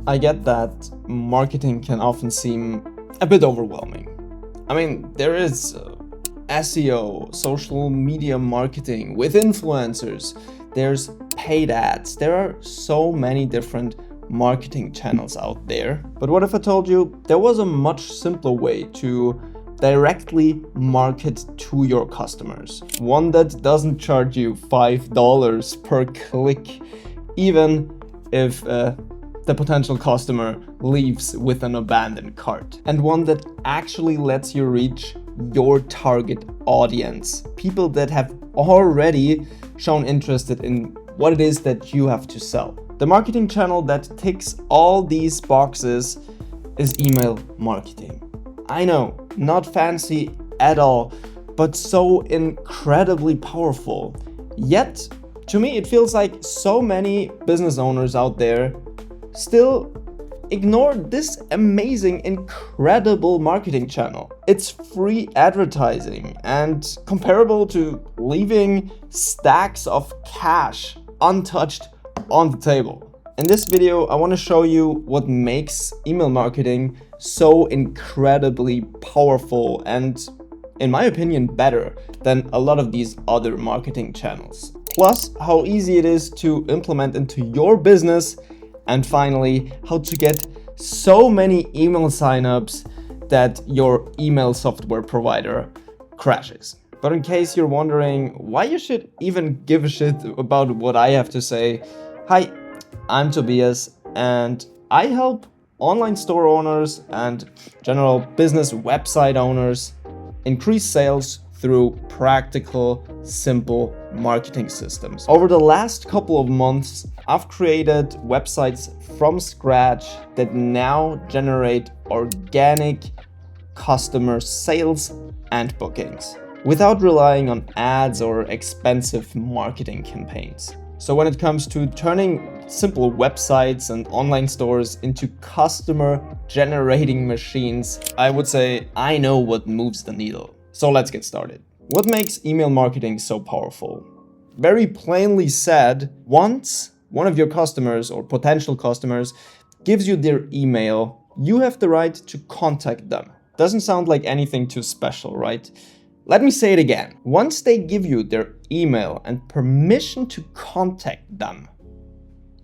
I get that marketing can often seem a bit overwhelming. I mean, there is SEO, social media marketing with influencers, there's paid ads, there are so many different marketing channels out there. But what if I told you there was a much simpler way to directly market to your customers? One that doesn't charge you $5 per click, even if the potential customer leaves with an abandoned cart. And one that actually lets you reach your target audience, people that have already shown interest in what it is that you have to sell. The marketing channel that ticks all these boxes is email marketing. I know, not fancy at all, but so incredibly powerful. Yet, to me, it feels like so many business owners out there still ignore this amazing, incredible marketing channel. It's free advertising and comparable to leaving stacks of cash untouched on the table. In this video, I want to show you what makes email marketing so incredibly powerful and, in my opinion, better than a lot of these other marketing channels. Plus, how easy it is to implement into your business. And finally, how to get so many email signups that your email software provider crashes. But in case you're wondering why you should even give a shit about what I have to say, hi, I'm Tobias and I help online store owners and general business website owners increase sales through practical, simple marketing systems. Over the last couple of months, I've created websites from scratch that now generate organic customer sales and bookings without relying on ads or expensive marketing campaigns. So when it comes to turning simple websites and online stores into customer generating machines, I would say I know what moves the needle. So let's get started. What makes email marketing so powerful? Very plainly said, once one of your customers or potential customers gives you their email, you have the right to contact them. Doesn't sound like anything too special, right? Let me say it again. Once they give you their email and permission to contact them,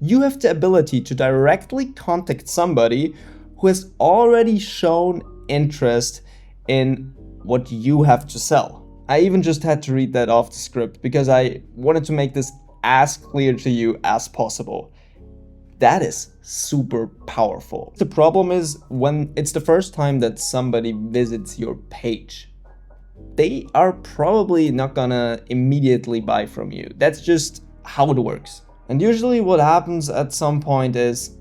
you have the ability to directly contact somebody who has already shown interest in what you have to sell. I even just had to read that off the script because I wanted to make this as clear to you as possible. That is super powerful. The problem is when it's the first time that somebody visits your page, they are probably not gonna immediately buy from you. That's just how it works. And usually what happens at some point is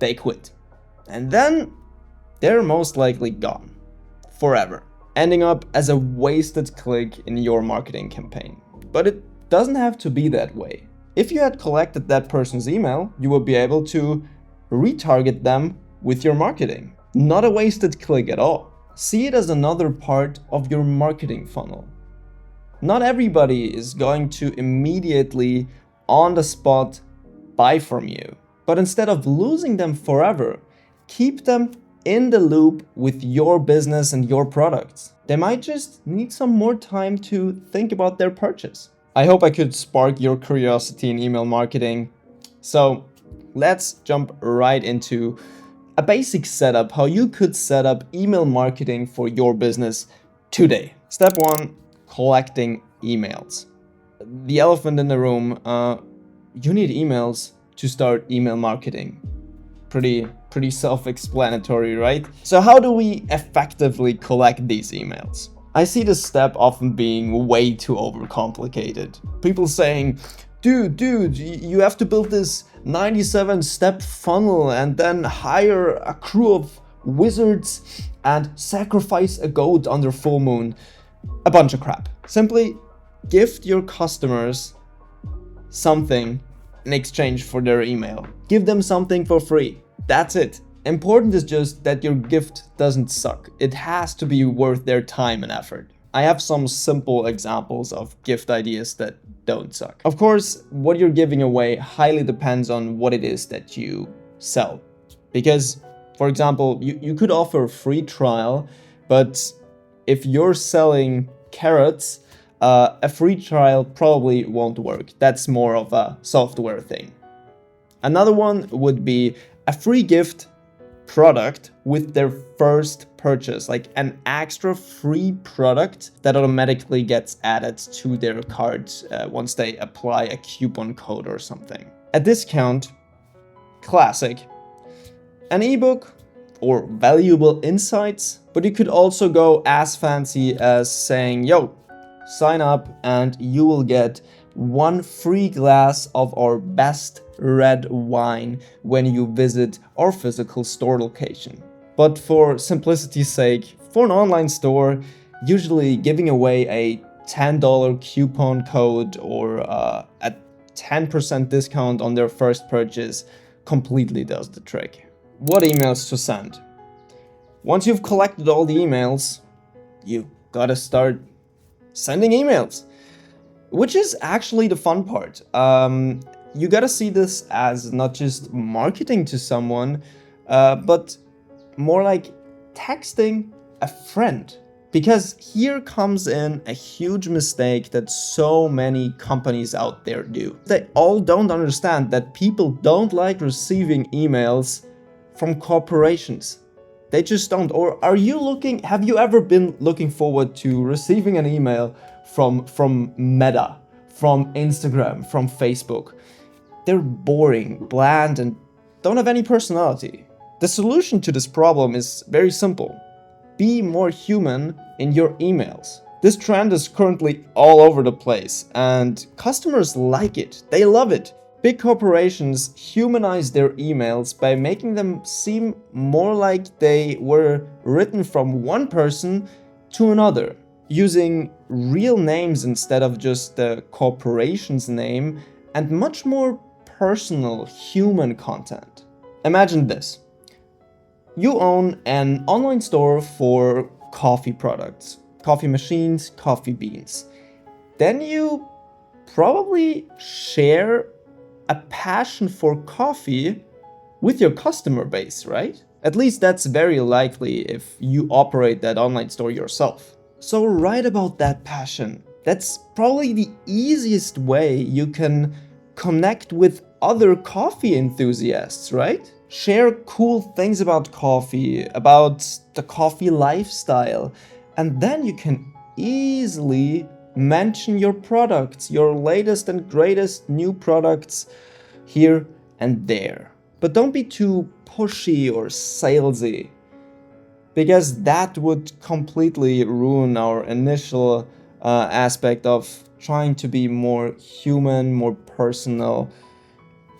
they quit. And then they're most likely gone forever, ending up as a wasted click in your marketing campaign. But it doesn't have to be that way. If you had collected that person's email, you would be able to retarget them with your marketing. Not a wasted click at all. See it as another part of your marketing funnel. Not everybody is going to immediately, on the spot, buy from you. But instead of losing them forever, keep them in the loop with your business and your products. They might just need some more time to think about their purchase. I hope I could spark your curiosity in email marketing. So let's jump right into a basic setup, how you could set up email marketing for your business today. Step 1, collecting emails. The elephant in the room, you need emails to start email marketing. Pretty self-explanatory, right? So how do we effectively collect these emails? I see this step often being way too overcomplicated. People saying, dude, you have to build this 97-step funnel and then hire a crew of wizards and sacrifice a goat under full moon. A bunch of crap. Simply gift your customers something in exchange for their email. Give them something for free. That's it. Important is just that your gift doesn't suck. It has to be worth their time and effort. I have some simple examples of gift ideas that don't suck. Of course, what you're giving away highly depends on what it is that you sell. Because, for example, you could offer a free trial, but if you're selling carrots, a free trial probably won't work. That's more of a software thing. Another one would be a free gift product with their first purchase, like an extra free product that automatically gets added to their cart once they apply a coupon code or something. A discount, classic. An ebook or valuable insights, but you could also go as fancy as saying, yo, sign up and you will get 1 free glass of our best red wine when you visit our physical store location. But for simplicity's sake, for an online store, usually giving away a $10 coupon code or a 10% discount on their first purchase completely does the trick. What emails to send? Once you've collected all the emails, you gotta start sending emails, which is actually the fun part. You gotta see this as not just marketing to someone, but more like texting a friend. Because here comes in a huge mistake that so many companies out there do. They all don't understand that people don't like receiving emails from corporations. They just don't. Or have you ever been looking forward to receiving an email from Meta, from Instagram, from Facebook? They're boring, bland, and don't have any personality. The solution to this problem is very simple. Be more human in your emails. This trend is currently all over the place, and customers like it. They love it. Big corporations humanize their emails by making them seem more like they were written from one person to another, using real names instead of just the corporation's name, and much more personal human content. Imagine this. You own an online store for coffee products, coffee machines, coffee beans. Then you probably share a passion for coffee with your customer base, right? At least that's very likely if you operate that online store yourself. So write about that passion. That's probably the easiest way you can connect with other coffee enthusiasts, right? Share cool things about coffee, about the coffee lifestyle, and then you can easily mention your products, your latest and greatest new products here and there. But don't be too pushy or salesy, because that would completely ruin our initial aspect of trying to be more human, more personal.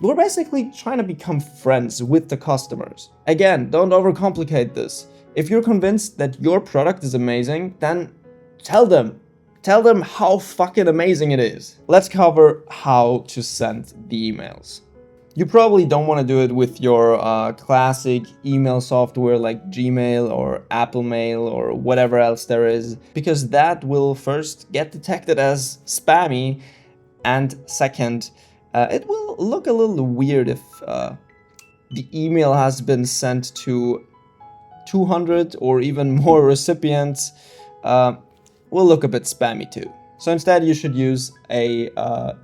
We're basically trying to become friends with the customers. Again, don't overcomplicate this. If you're convinced that your product is amazing, then tell them. Tell them how fucking amazing it is. Let's cover how to send the emails. You probably don't want to do it with your classic email software like Gmail or Apple Mail or whatever else there is, because that will first get detected as spammy, and second, it will look a little weird if the email has been sent to 200 or even more recipients. Will look a bit spammy too. So instead you should use a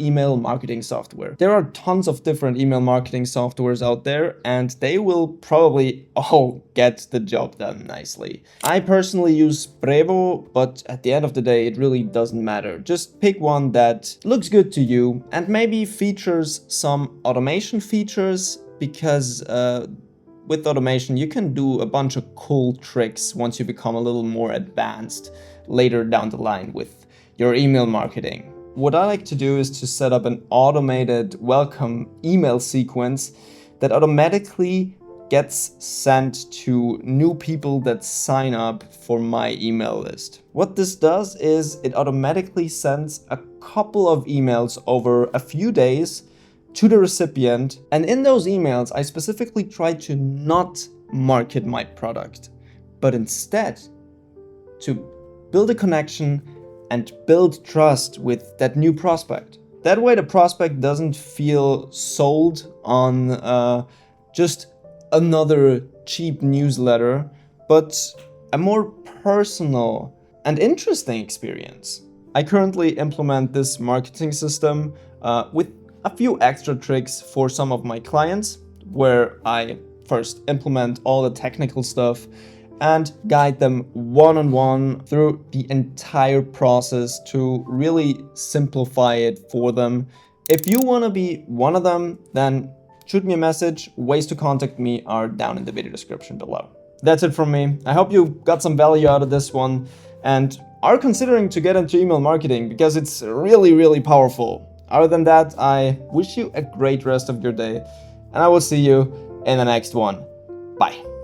email marketing software. There are tons of different email marketing softwares out there, and they will probably all get the job done nicely. I personally use Prevo, but at the end of the day it really doesn't matter. Just pick one that looks good to you and maybe features some automation features, because with automation you can do a bunch of cool tricks once you become a little more advanced later down the line with your email marketing. What I like to do is to set up an automated welcome email sequence that automatically gets sent to new people that sign up for my email list. What this does is it automatically sends a couple of emails over a few days to the recipient, and in those emails I specifically try to not market my product, but instead to build a connection and build trust with that new prospect. That way the prospect doesn't feel sold on just another cheap newsletter, but a more personal and interesting experience. I currently implement this marketing system with a few extra tricks for some of my clients, where I first implement all the technical stuff and guide them one-on-one through the entire process to really simplify it for them. If you want to be one of them, then shoot me a message. Ways to contact me are down in the video description below. That's it from me. I hope you got some value out of this one and are considering to get into email marketing because it's really, really powerful. Other than that, I wish you a great rest of your day, and I will see you in the next one. Bye.